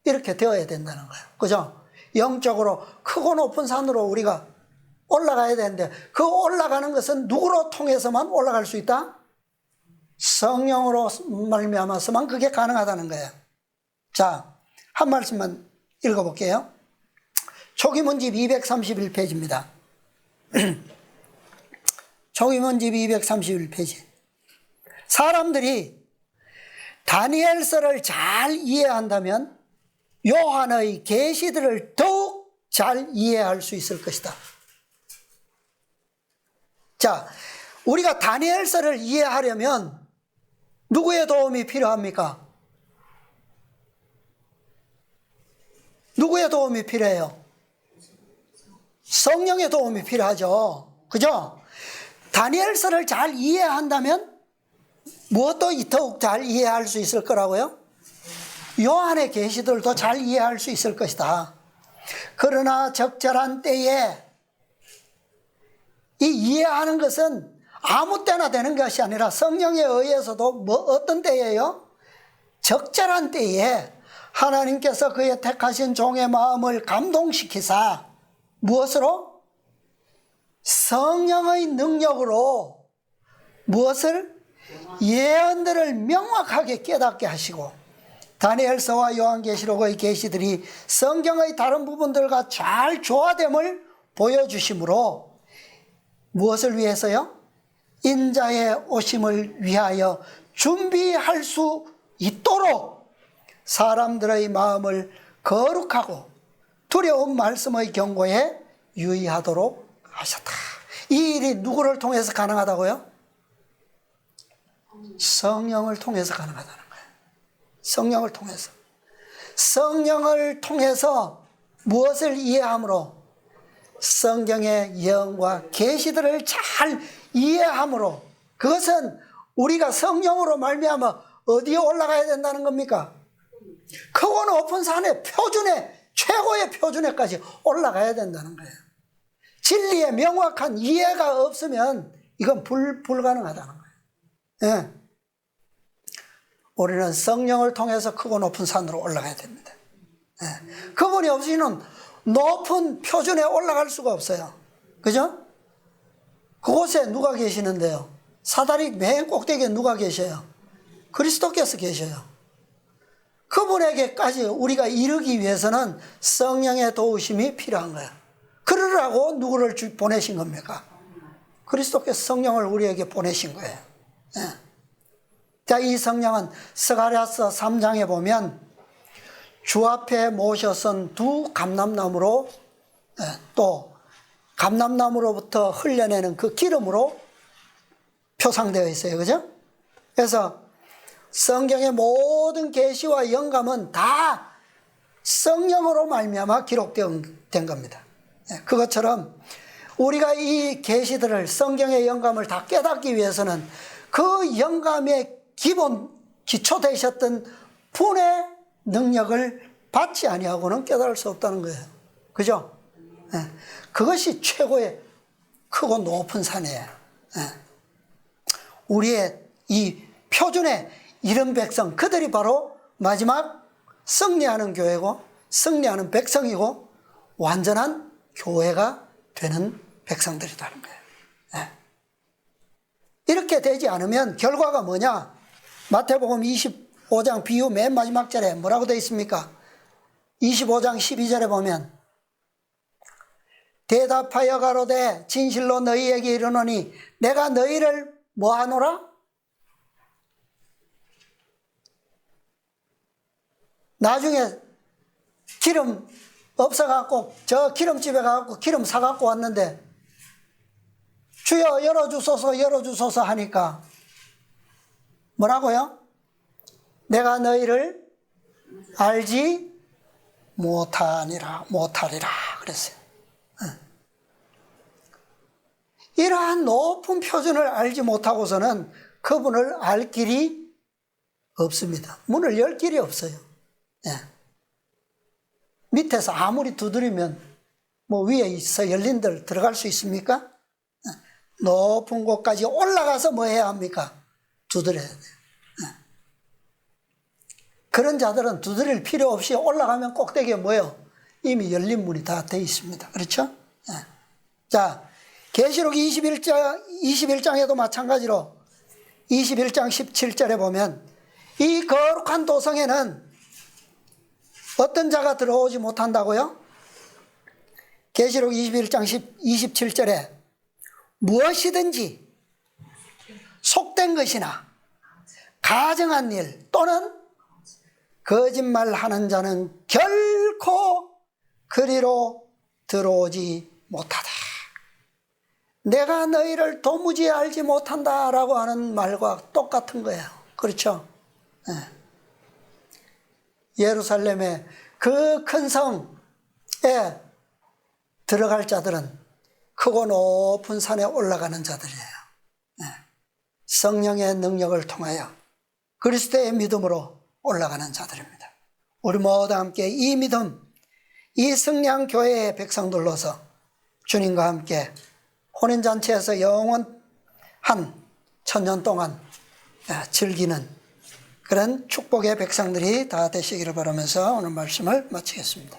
이렇게 되어야 된다는 거예요. 그죠? 영적으로 크고 높은 산으로 우리가 올라가야 되는데 그 올라가는 것은 누구로 통해서만 올라갈 수 있다? 성령으로 말미암아서만 그게 가능하다는 거예요. 자, 한 말씀만 읽어볼게요. 초기문집 231페이지입니다. 초기문집 231페이지. 사람들이 다니엘서를 잘 이해한다면 요한의 계시들을 더욱 잘 이해할 수 있을 것이다. 자, 우리가 다니엘서를 이해하려면 누구의 도움이 필요합니까? 누구의 도움이 필요해요? 성령의 도움이 필요하죠. 그죠? 다니엘서를 잘 이해한다면 무엇도 더욱 잘 이해할 수 있을 거라고요? 요한의 계시들도 잘 이해할 수 있을 것이다. 그러나 적절한 때에 이 이해하는 것은 아무 때나 되는 것이 아니라 성령에 의해서도 어떤 때예요? 적절한 때에 하나님께서 그의 택하신 종의 마음을 감동시키사 무엇으로? 성령의 능력으로 무엇을? 예언들을 명확하게 깨닫게 하시고 다니엘서와 요한계시록의 계시들이 성경의 다른 부분들과 잘 조화됨을 보여주심으로 무엇을 위해서요? 인자의 오심을 위하여 준비할 수 있도록 사람들의 마음을 거룩하고 두려운 말씀의 경고에 유의하도록 하셨다. 이 일이 누구를 통해서 가능하다고요? 성령을 통해서 가능하다는 거예요. 성령을 통해서. 성령을 통해서 무엇을 이해함으로? 성경의 예언과 계시들을 잘 이해함으로. 그것은 우리가 성령으로 말미암아 어디에 올라가야 된다는 겁니까? 크고 높은 산의 표준에, 최고의 표준에까지 올라가야 된다는 거예요. 진리의 명확한 이해가 없으면 이건 불가능하다는 거예요. 예. 우리는 성령을 통해서 크고 높은 산으로 올라가야 됩니다. 그분이 없이는 높은 표준에 올라갈 수가 없어요. 그죠? 그곳에 누가 계시는데요? 사다리 맨 꼭대기에 누가 계셔요? 그리스도께서 계셔요. 그분에게까지 우리가 이르기 위해서는 성령의 도우심이 필요한 거예요. 그러라고 누구를 보내신 겁니까? 그리스도께서 성령을 우리에게 보내신 거예요. 자, 이 성령은 스가랴서 3장에 보면 주 앞에 모셔선 두 감람나무로 또 감람나무로부터 흘려내는 그 기름으로 표상되어 있어요. 그죠? 그래서 성경의 모든 계시와 영감은 다 성령으로 말미암아 기록된 겁니다. 그것처럼 우리가 이 계시들을 성경의 영감을 다 깨닫기 위해서는 그 영감의 기본 기초 되셨던 분의 능력을 받지 아니하고는 깨달을 수 없다는 거예요. 그죠? 그것이 최고의 크고 높은 산이에요. 우리의 이 표준의 이런 백성, 그들이 바로 마지막 승리하는 교회고 승리하는 백성이고 완전한 교회가 되는 백성들이라는 거예요. 이렇게 되지 않으면 결과가 뭐냐? 마태복음 25장 비유 맨 마지막 절에 뭐라고 되어 있습니까? 25장 12절에 보면 대답하여 가로되 진실로 너희에게 이르노니 내가 너희를 뭐하노라? 나중에 기름 없어갖고 저 기름집에 가갖고 기름 사갖고 왔는데 주여 열어주소서 열어주소서 하니까 뭐라고요? 내가 너희를 알지 못하리라 그랬어요. 이러한 높은 표준을 알지 못하고서는 그분을 알 길이 없습니다. 문을 열 길이 없어요. 밑에서 아무리 두드리면 뭐 위에 있어 열린들 들어갈 수 있습니까? 높은 곳까지 올라가서 뭐 해야 합니까? 두드려야 돼요. 그런 자들은 두드릴 필요 없이 올라가면 꼭대기에 뭐요? 이미 열린 문이 다 돼 있습니다. 그렇죠? 자, 계시록 21장에도 마찬가지로 21장 17절에 보면 이 거룩한 도성에는 어떤 자가 들어오지 못한다고요? 계시록 21장 27절에 무엇이든지 속된 것이나 가증한 일 또는 거짓말하는 자는 결코 그리로 들어오지 못하다. 내가 너희를 도무지 알지 못한다라고 하는 말과 똑같은 거예요. 그렇죠? 예루살렘의 그 큰 성에 들어갈 자들은 크고 높은 산에 올라가는 자들이에요. 성령의 능력을 통하여 그리스도의 믿음으로 올라가는 자들입니다. 우리 모두 함께 이 믿음, 이 승리한 교회의 백성들로서 주님과 함께 혼인잔치에서 영원한 천년 동안 즐기는 그런 축복의 백성들이 다 되시기를 바라면서 오늘 말씀을 마치겠습니다.